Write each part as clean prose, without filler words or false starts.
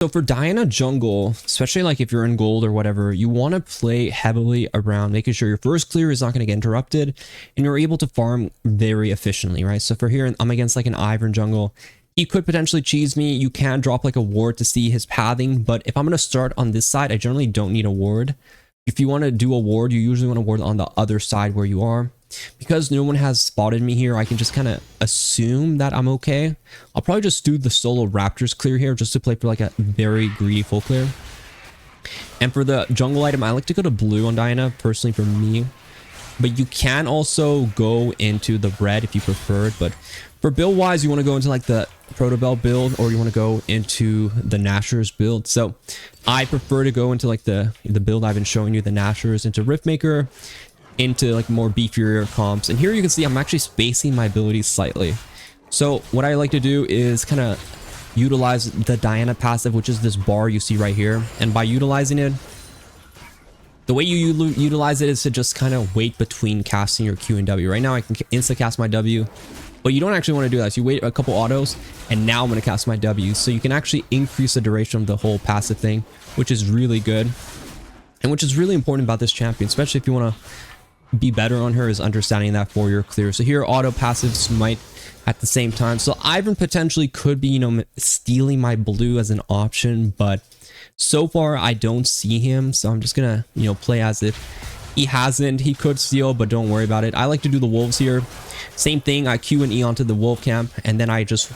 So for Diana jungle, especially like if you're in gold or whatever, you want to play heavily around making sure your first clear is not going to get interrupted and you're able to farm very efficiently, right? So for here, I'm against like an Ivern jungle. He could potentially cheese me. You can drop like a ward to see his pathing, but if I'm going to start on this side, I generally don't need a ward. If you want to do a ward, you usually want to ward on the other side where you are. Because no one has spotted me here, I can just kind of assume that I'm okay. I'll probably just do the solo Raptors clear here just to play for like a very greedy full clear. And for the jungle item, I like to go to blue on Diana, personally for me. But you can also go into the red if you prefer. But for build wise, you want to go into like the Protobell build or you want to go into the Nashor's build. So I prefer to go into like the build I've been showing you, the Nashor's, into Riftmaker, into like more beefier comps. And here you can see I'm actually spacing my abilities slightly. So what I like to do is kind of utilize the Diana passive, which is this bar you see right here. And by utilizing it, the way you utilize it is to just kind of wait between casting your Q and W. Right now I can insta cast my W, but you don't actually want to do that. So you wait a couple autos and now I'm going to cast my W. So you can actually increase the duration of the whole passive thing, which is really good. And which is really important about this champion, especially if you want to be better on her, is understanding that for your clear. So here auto passive smite at the same time. So Ivern potentially could be, you know, stealing my blue as an option, but so far I don't see him. So I'm just gonna, you know, play as if he hasn't. He could steal, but don't worry about it. I like to do the wolves here. Same thing, I Q and E onto the wolf camp and then I just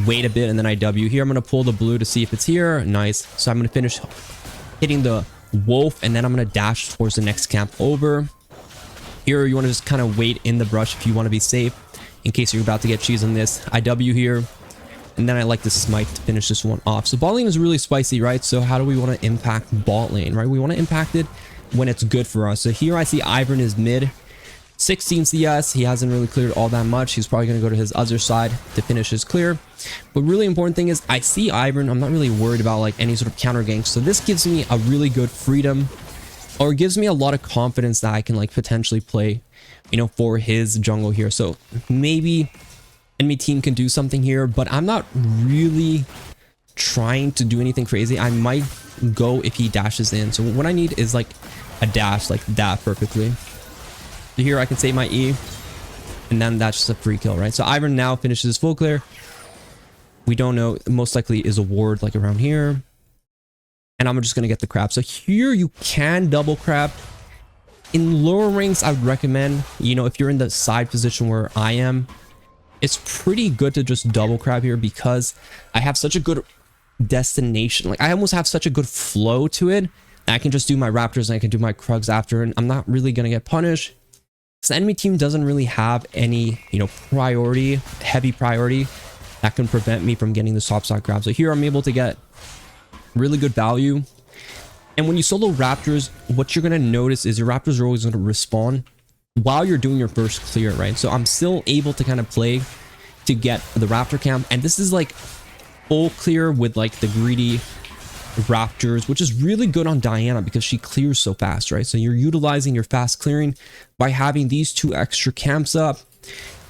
wait a bit and then I W. Here I'm gonna pull the blue to see if it's here. Nice. So I'm gonna finish hitting the wolf and then I'm gonna dash towards the next camp over. Here you want to just kind of wait in the brush if you want to be safe in case you're about to get cheese on this. I W here and then I like to smite to finish this one off. So bot lane is really spicy, right? So how do we want to impact bot lane, right? We want to impact it when it's good for us. So here I see Ivern is mid 16 CS. He hasn't really cleared all that much. He's probably going to go to his other side to finish his clear. But really important thing is I see Ivern. I'm not really worried about like any sort of counter gank. So this gives me a really good freedom, or it gives me a lot of confidence that I can like potentially play, you know, for his jungle here. So maybe enemy team can do something here, but I'm not really trying to do anything crazy. I might go if he dashes in. So what I need is like a dash like that perfectly. So here I can save my E and then that's just a free kill, right? So Ivern now finishes his full clear. We don't know, most likely is a ward like around here. And I'm just going to get the crab. So here you can double crab. In lower ranks, I would recommend, you know, if you're in the side position where I am, it's pretty good to just double crab here because I have such a good destination. Like I almost have such a good flow to it. I can just do my raptors and I can do my krugs after and I'm not really going to get punished. Because the enemy team doesn't really have any, you know, heavy priority that can prevent me from getting the top side grab. So here I'm able to get really good value. And when you solo raptors, what you're going to notice is your raptors are always going to respawn while you're doing your first clear, right? So I'm still able to kind of play to get the raptor camp, and this is like full clear with like the greedy raptors, which is really good on Diana because she clears so fast, right? So you're utilizing your fast clearing by having these two extra camps up.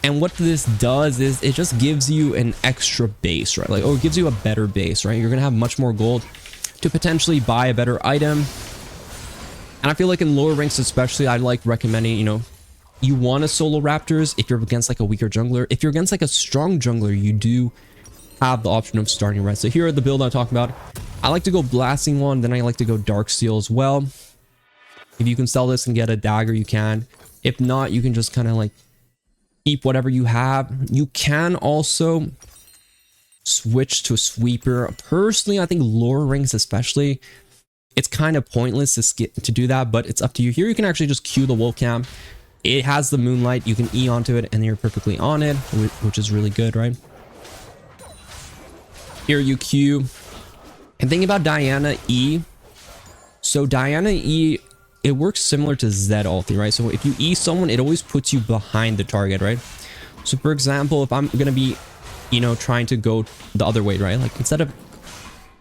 And what this does is it just gives you an extra base, right? Like, oh, it gives you a better base, right? You're going to have much more gold to potentially buy a better item. And I feel like in lower ranks especially, I like recommending, you know, you want to solo raptors if you're against like a weaker jungler. If you're against like a strong jungler, you do have the option of starting red. So here are the build I'm talking about. I like to go blasting one, then I like to go dark steel as well. If you can sell this and get a dagger, you can. If not, you can just kind of like keep whatever you have. You can also switch to a sweeper. Personally, I think lower ranks especially, it's kind of pointless to do that, but it's up to you. Here you can actually just queue the wolf camp. It has the moonlight, you can E onto it and you're perfectly on it, which is really good, right? Here you queue. And thinking about Diana E, so Diana E, it works similar to Zed ulti, right? So if you E someone, it always puts you behind the target, right? So for example, if I'm gonna be, you know, trying to go the other way, right? Like instead of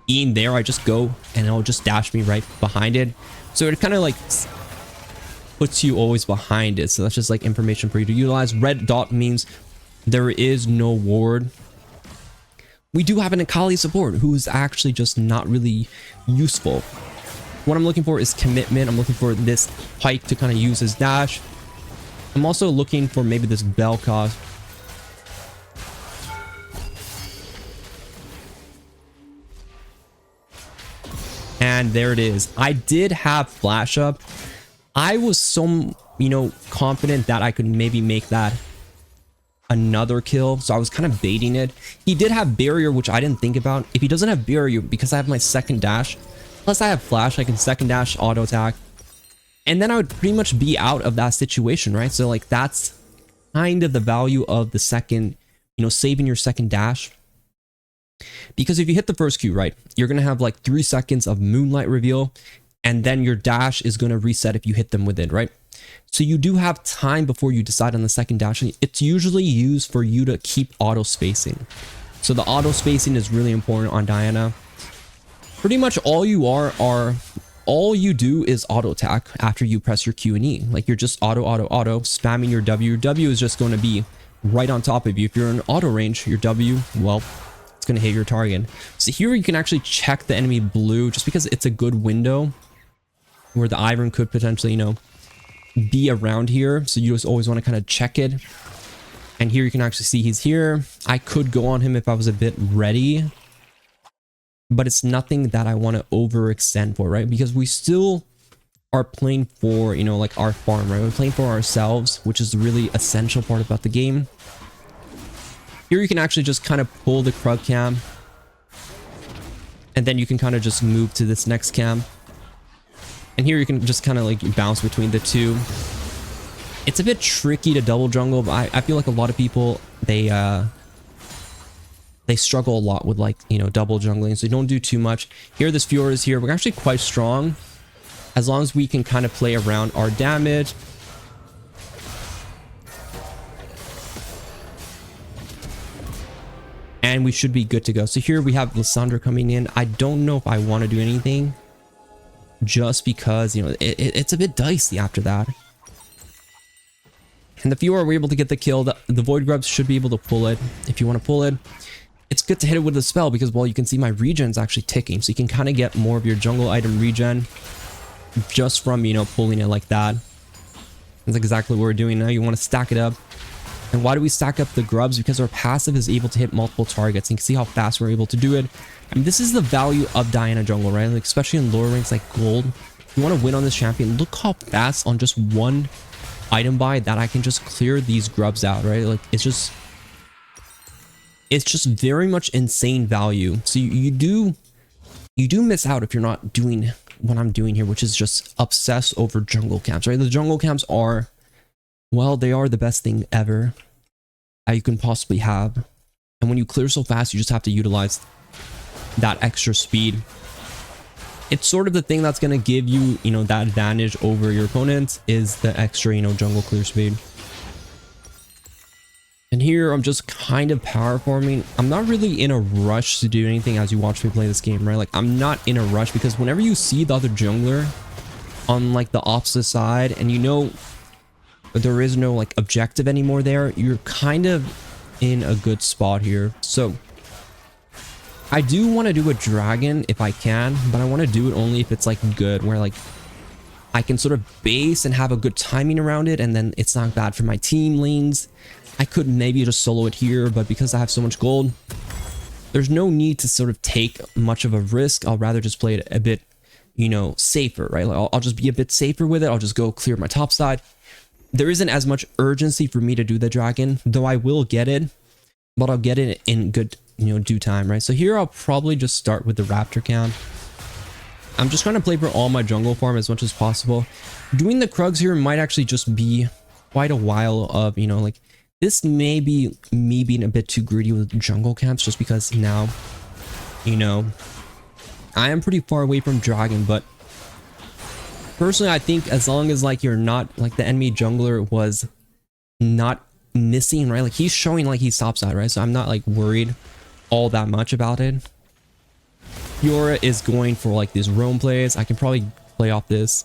Eing there, I just go and it'll just dash me right behind it. So it kind of like puts you always behind it. So that's just like information for you to utilize. Red dot means there is no ward. we do have an Akali support who is actually just not really useful. What I'm looking for is commitment. I'm looking for this Pike to kind of use his dash. I'm also looking for maybe this Bell cost. And there it is. I did have flash up. I was so, confident that I could maybe make that another kill. So I was kind of baiting it. He did have barrier, which I didn't think about. If he doesn't have barrier, because I have my second dash, plus I have flash, I can second dash, auto attack. And then I would pretty much be out of that situation, right? So like that's kind of the value of the second, saving your second dash. Because if you hit the first Q, right, you're going to have like 3 seconds of moonlight reveal, and then your dash is going to reset if you hit them with it, right? So you do have time before you decide on the second dash. It's usually used for you to keep auto spacing. So the auto spacing is really important on Diana. Pretty much all you do is auto attack after you press your Q and E. Like you're just auto spamming your W. Your W is just going to be right on top of you. If you're in auto range, your W, well, it's going to hit your target. So here you can actually check the enemy blue just because it's a good window where the Ivern could potentially, be around here. So you just always want to kind of check it. And here you can actually see he's here. I could go on him if I was a bit ready, but it's nothing that I want to overextend for, right? Because we still are playing for, like our farm, right? We're playing for ourselves, which is the really essential part about the game. Here you can actually just kind of pull the Krug cam, and then you can kind of just move to this next cam. And here you can just kind of like bounce between the two. It's a bit tricky to double jungle, but I feel like a lot of people, they struggle a lot with like, double jungling. So don't do too much. Here, this Fiora is here. We're actually quite strong as long as we can kind of play around our damage. And we should be good to go. So here we have Lissandra coming in. I don't know if I want to do anything just because, it's a bit dicey after that. And the Fiora were able to get the kill. The Void Grubs should be able to pull it if you want to pull it. It's good to hit it with a spell because, well, you can see my regen's actually ticking. So you can kind of get more of your jungle item regen just from, pulling it like that. That's exactly what we're doing now. You want to stack it up. And why do we stack up the grubs? Because our passive is able to hit multiple targets. And you can see how fast we're able to do it. I mean, this is the value of Diana jungle, right? Like, especially in lower ranks like gold. If you want to win on this champion, look how fast on just one item buy that I can just clear these grubs out, right? Like, it's just very much insane value. So you do miss out if you're not doing what I'm doing here, which is just obsess over jungle camps, right? The jungle camps are, well, they are the best thing ever that you can possibly have. And when you clear so fast, you just have to utilize that extra speed. It's sort of the thing that's going to give you, that advantage over your opponent is the extra, jungle clear speed. And here I'm just kind of power farming. I'm not really in a rush to do anything as you watch me play this game, right? Like, I'm not in a rush because whenever you see the other jungler on like the opposite side and there is no like objective anymore there, you're kind of in a good spot here. So I do want to do a dragon if I can, but I want to do it only if it's like good, where like I can sort of base and have a good timing around it, and then it's not bad for my team lanes. I could maybe just solo it here, but because I have so much gold, there's no need to sort of take much of a risk. I'll rather just play it a bit, safer, right? Like I'll just be a bit safer with it. I'll just go clear my top side. There isn't as much urgency for me to do the dragon, though I will get it, but I'll get it in good, due time, right? So here I'll probably just start with the Raptor cam. I'm just trying to play for all my jungle farm as much as possible. Doing the Krugs here might actually just be quite a while of, like, this may be me being a bit too greedy with jungle camps just because now, I am pretty far away from dragon, but personally, I think as long as like you're not like the enemy jungler was not missing, right? Like he's showing like he's topside, right? So I'm not like worried all that much about it. Fiora is going for like these roam plays. I can probably play off this.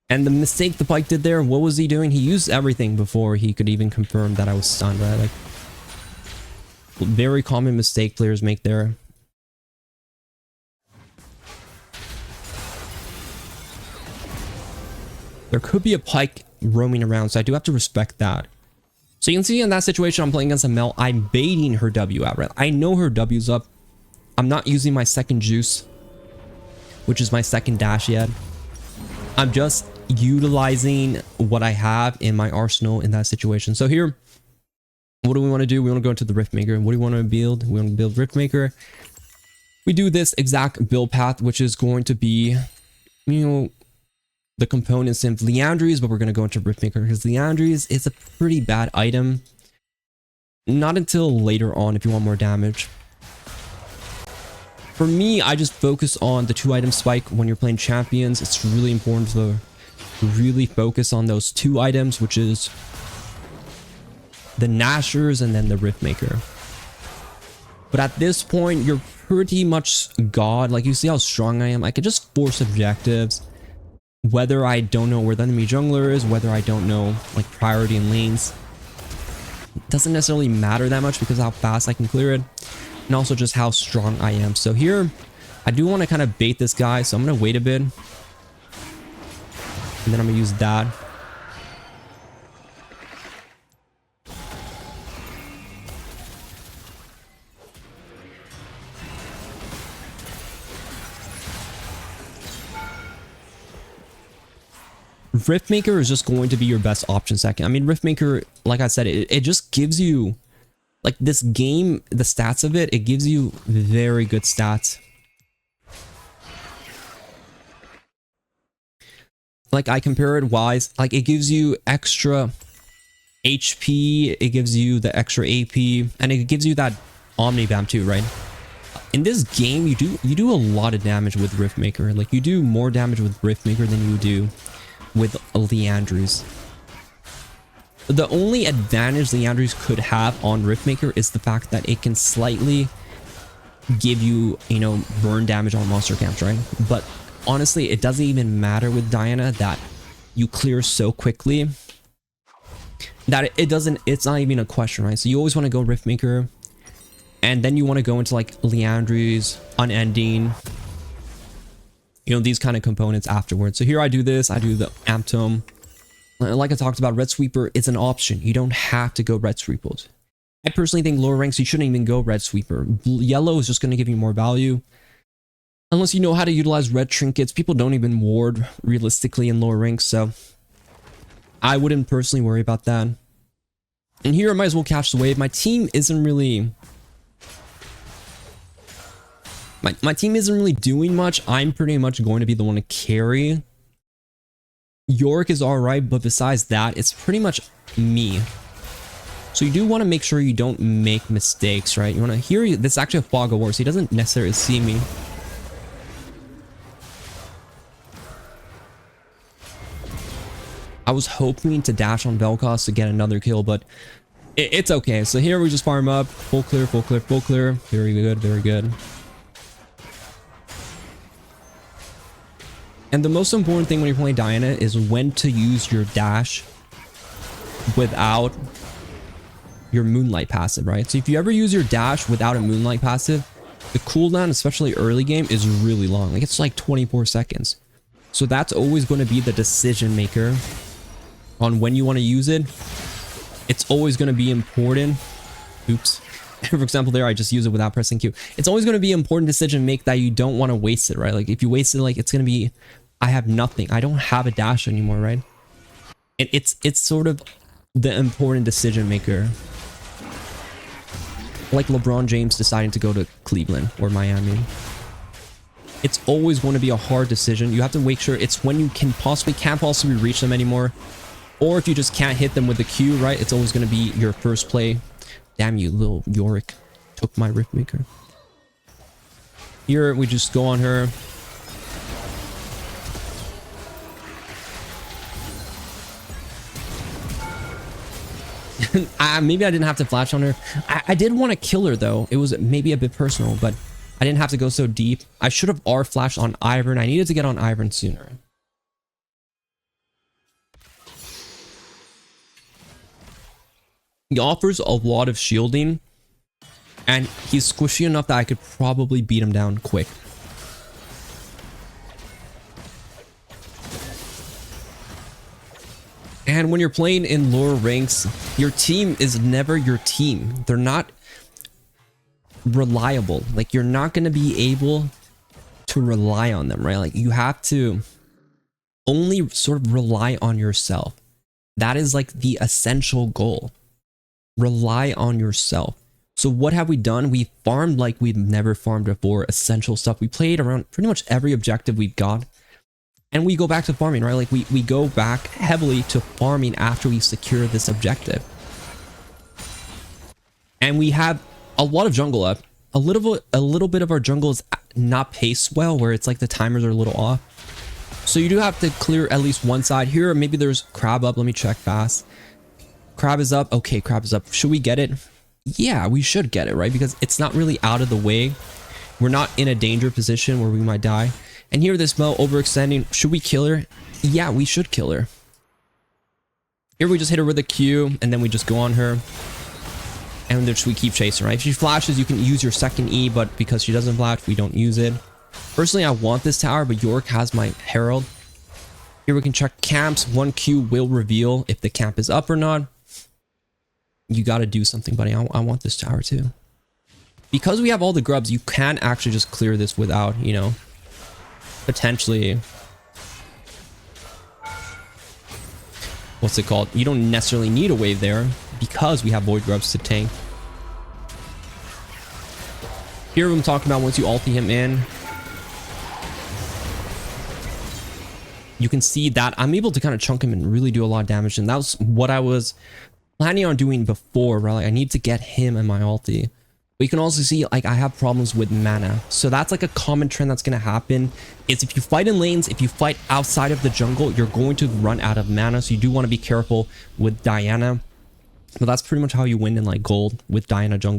And the mistake the Pyke did there, what was he doing? He used everything before he could even confirm that I was stunned, right? Like, very common mistake players make there. There could be a Pyke roaming around, so I do have to respect that. So you can see in that situation, I'm playing against a Mel. I'm baiting her W out, right? I know her W's up. I'm not using my second juice, which is my second dash yet. I'm just utilizing what I have in my arsenal in that situation. So here, what do we want to do? We want to go into the Riftmaker. What do we want to build? We want to build Riftmaker. We do this exact build path, which is going to be, you know, the components in Liandry's, but we're going to go into Riftmaker because Liandry's is a pretty bad item. Not until later on if you want more damage. For me, I just focus on the 2-item spike when you're playing champions. It's really important to really focus on those 2 items, which is the Nashers and then the Riftmaker. But at this point, you're pretty much God. Like, you see how strong I am. I can just force objectives. Whether I don't know where the enemy jungler is, whether I don't know like priority in lanes, it doesn't necessarily matter that much because of how fast I can clear it. And also just how strong I am. So here, I do want to kind of bait this guy. So I'm going to wait a bit. And then I'm going to use that. Riftmaker is just going to be your best option second. I mean, Riftmaker, like I said, it just gives you... Like this game, the stats of it, it gives you very good stats. Like I compare it wise, like it gives you extra HP, it gives you the extra AP, and it gives you that Omni Bam too, right? In this game, you do a lot of damage with Riftmaker. Like you do more damage with Riftmaker than you do with Liandry's. The only advantage Liandry's could have on Riftmaker is the fact that it can slightly give you, you know, burn damage on monster camps, right? But honestly, it doesn't even matter with Diana that you clear so quickly that it's not even a question, right? So you always want to go Riftmaker, and then you want to go into like Liandry's, Unending, you know, these kind of components afterwards. So here I do this, I do the Amp Tome. Like I talked about, Red Sweeper is an option. You don't have to go Red Sweepers. I personally think lower ranks, you shouldn't even go Red Sweeper. Yellow is just going to give you more value. Unless you know how to utilize red trinkets. People don't even ward realistically in lower ranks, so I wouldn't personally worry about that. And here I might as well catch the wave. My team isn't really... My team isn't really doing much. I'm pretty much going to be the one to carry. Yorick is alright, but besides that, it's pretty much me. So you do want to make sure you don't make mistakes, right? You want to hear this is actually a fog of war, so he doesn't necessarily see me. I was hoping to dash on Vel'Koz to get another kill, but it's okay. So here we just farm up, full clear, full clear, full clear. Very good, very good. And the most important thing when you're playing Diana is when to use your dash without your Moonlight passive, right? So if you ever use your dash without a Moonlight passive, the cooldown, especially early game, is really long. Like it's like 24 seconds. So that's always going to be the decision maker on when you want to use it. It's always going to be important. Oops. For example, there I just use it without pressing Q. It's always going to be an important decision to make that you don't want to waste it, right? Like if you waste it, like it's going to be, I have nothing. I don't have a dash anymore, right? It's sort of the important decision maker. Like LeBron James deciding to go to Cleveland or Miami. It's always going to be a hard decision. You have to make sure it's when you can't possibly reach them anymore. Or if you just can't hit them with the Q, right? It's always going to be your first play. Damn you, little Yorick. Took my Riftmaker. Here, we just go on her. Maybe I didn't have to flash on her. I did want to kill her, though. It was maybe a bit personal, but I didn't have to go so deep. I should have R flashed on Ivern. I needed to get on Ivern sooner. He offers a lot of shielding, and he's squishy enough that I could probably beat him down quick. And when you're playing in lower ranks, your team is never your team. They're not reliable. Like, you're not going to be able to rely on them, right? Like, you have to only sort of rely on yourself. That is like the essential goal. Rely on yourself. So what have we done? We farmed like we've never farmed before. Essential stuff. We played around pretty much every objective we've got. And we go back to farming, right? Like, we go back heavily to farming after we secure this objective. And we have a lot of jungle up. A little bit of our jungle is not paced well, where it's like the timers are a little off. So you do have to clear at least one side here. Maybe there's crab up. Let me check fast. Crab is up. Okay, crab is up. Should we get it? Yeah, we should get it, right? Because it's not really out of the way. We're not in a danger position where we might die. And here, this Mel overextending. Should we kill her? Yeah, we should kill her. Here we just hit her with a Q, and then we just go on her. And then we keep chasing, right? If she flashes, you can use your second E, but because she doesn't flash, we don't use it. Personally, I want this tower, but York has my Herald. Here we can check camps. 1Q will reveal if the camp is up or not. You got to do something, buddy. I want this tower too. Because we have all the grubs, you can actually just clear this without, you know, potentially... What's it called? You don't necessarily need a wave there because we have void grubs to tank. Here I'm talking about once you ulti him in, you can see that I'm able to kind of chunk him and really do a lot of damage. And that was what I was planning on doing before, right? Like, I need to get him in my ulti. But you can also see, like, I have problems with mana. So that's like a common trend that's going to happen. Is if you fight in lanes, if you fight outside of the jungle, you're going to run out of mana. So you do want to be careful with Diana. But that's pretty much how you win in like gold with Diana jungle.